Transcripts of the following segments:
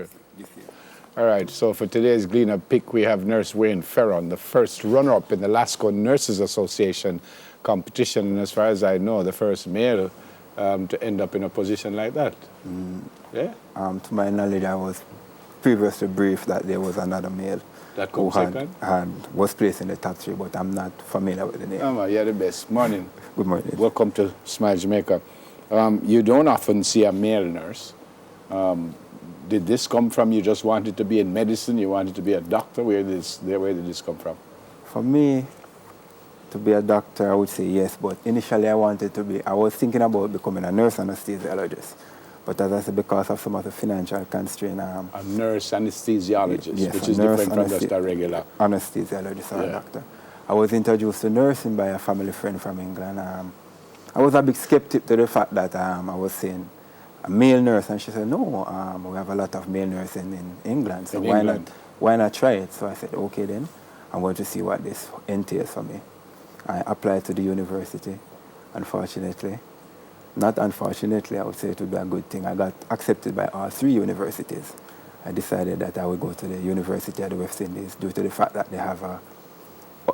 too. You see. All right, so for today's Gleaner Pick, we have Nurse Wayne Ferron, the first runner-up in the Lasco Nurses Association competition, and as far as I know, the first male to end up in a position like that. Yeah? To my knowledge, I was previously briefed that there was another male That who comes second? was placed in the top three, but I'm not familiar with the name. Oh, you're the best. Morning. Good morning. Welcome to Smile Jamaica. You don't often see a male nurse. Did this come from you just wanted to be in medicine, you wanted to be a doctor? Where did this come from? For me, to be a doctor, I would say yes, but initially I was thinking about becoming a nurse anesthesiologist. But as I said, because of some of the financial constraints... a nurse anesthesiologist, yes, which is different from just a regular... anesthesiologist or a doctor. I was introduced to nursing by a family friend from England. I was a bit skeptic to the fact that I was saying a male nurse, and she said, no, we have a lot of male nurses in England, so why not try it? So I said, okay then, I'm going to see what this entails for me. I applied to the university. Unfortunately, not unfortunately, I would say it would be a good thing. I got accepted by all three universities. I decided that I would go to the University of the West Indies due to the fact that they have a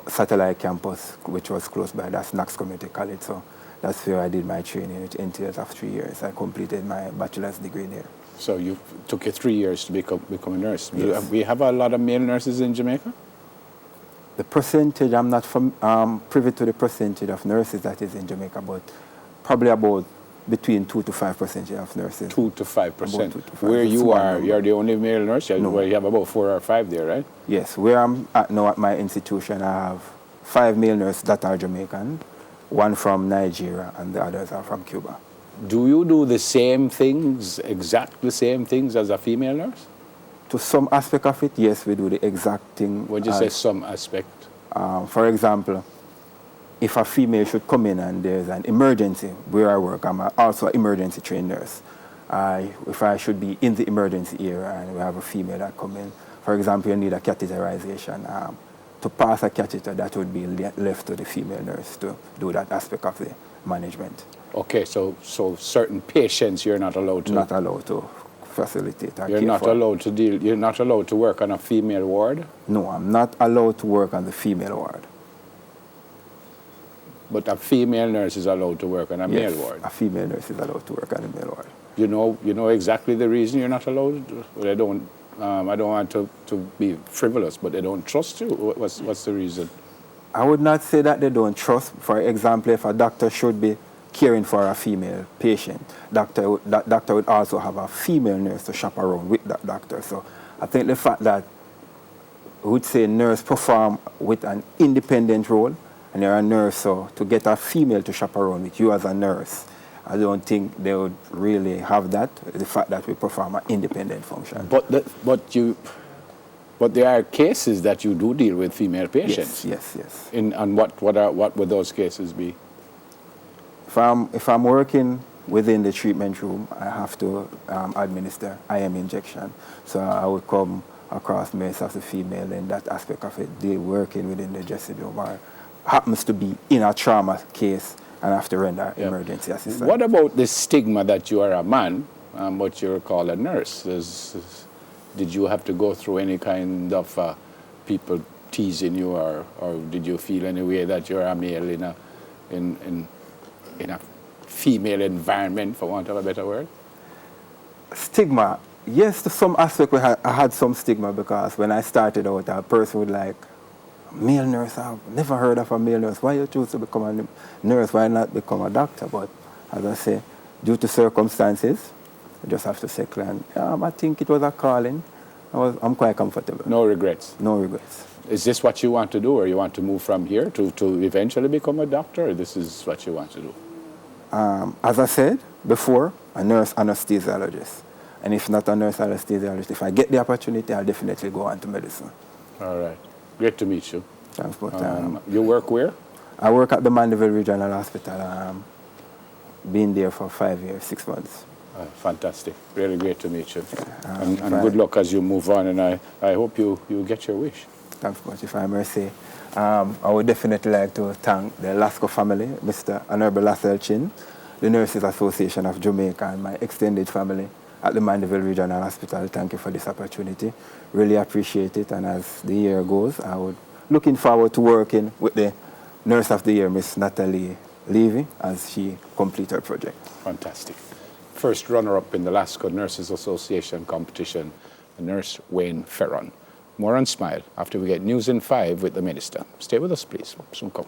satellite campus which was close by, that's Knox Community College. So that's where I did my training, which entails of 3 years. I completed my bachelor's degree there. So you took you 3 years to become a nurse. Yes. We have a lot of male nurses in Jamaica? The percentage, I'm not privy to the percentage of nurses that is in Jamaica, but probably about between 2 to 5% of nurses. 2 to 5%. 2 to 5%. Where you are, you're the only male nurse? No. Where you have about 4 or 5 there, right? Yes, where I'm at now at my institution, I have 5 male nurses that are Jamaican, 1 from Nigeria, and the others are from Cuba. Do you do the same things, exactly the same things as a female nurse? To some aspect of it, yes, we do the exact thing. What do you say, some aspect? For example, if a female should come in and there's an emergency where I work, I'm also an emergency trained nurse. If I should be in the emergency area and we have a female that come in, for example, you need a catheterization. To pass a catheter, that would be left to the female nurse to do that aspect of the management. Okay, so certain patients you're not allowed to... Not allowed to facilitate or You're not allowed to deal... You're not allowed to work on a female ward? No, I'm not allowed to work on the female ward. But a female nurse is allowed to work on a male ward? A female nurse is allowed to work on a male ward. You know exactly the reason you're not allowed? They don't... I don't want to be frivolous, but they don't trust you. What's the reason? I would not say that they don't trust. For example, if a doctor should be caring for a female patient, that doctor would also have a female nurse to chaperone with that doctor. So I think the fact that we would say nurse perform with an independent role, and you're a nurse, so to get a female to chaperone with you as a nurse, I don't think they would really have that, the fact that we perform an independent function. But there are cases that you do deal with female patients. Yes. And what would those cases be? If I'm working within the treatment room, I have to administer IM injection. So I would come across most of the female in that aspect of it. They're working within the dressing room or happens to be in a trauma case and have to render emergency assistance. What about the stigma that you are a man, but you're called a nurse? Did you have to go through any kind of people teasing you, or did you feel any way that you're a male in a female environment, for want of a better word? Stigma. Yes, to some aspect I had some stigma, because when I started out, a person would like, male nurse, I've never heard of a male nurse. Why you choose to become a nurse? Why not become a doctor? But as I say, due to circumstances, I just have to settle. And I think it was a calling. I'm quite comfortable. No regrets? No regrets. Is this what you want to do, or you want to move from here to eventually become a doctor, or this is what you want to do? As I said before, a nurse anesthesiologist. And if not a nurse anesthesiologist, if I get the opportunity, I'll definitely go on to medicine. All right. Great to meet you. Thanks, but, you work where? I work at the Mandeville Regional Hospital. Been there for 5 years, 6 months. Fantastic. Really great to meet you. Yeah, and good luck as you move on, and I hope you get your wish. Thanks much. If I may say, I would definitely like to thank the Lasco family, Mr. Honorable Lassell Chin, the Nurses Association of Jamaica, and my extended family, at the Mandeville Regional Hospital. Thank you for this opportunity. Really appreciate it. And as the year goes, I would looking forward to working with the Nurse of the Year, Miss Natalie Levy, as she completes her project. Fantastic. First runner-up in the Lasco Nurses Association competition, Nurse Wayne Ferron. More on Smile after we get News in 5 with the Minister. Stay with us, please. Soon come.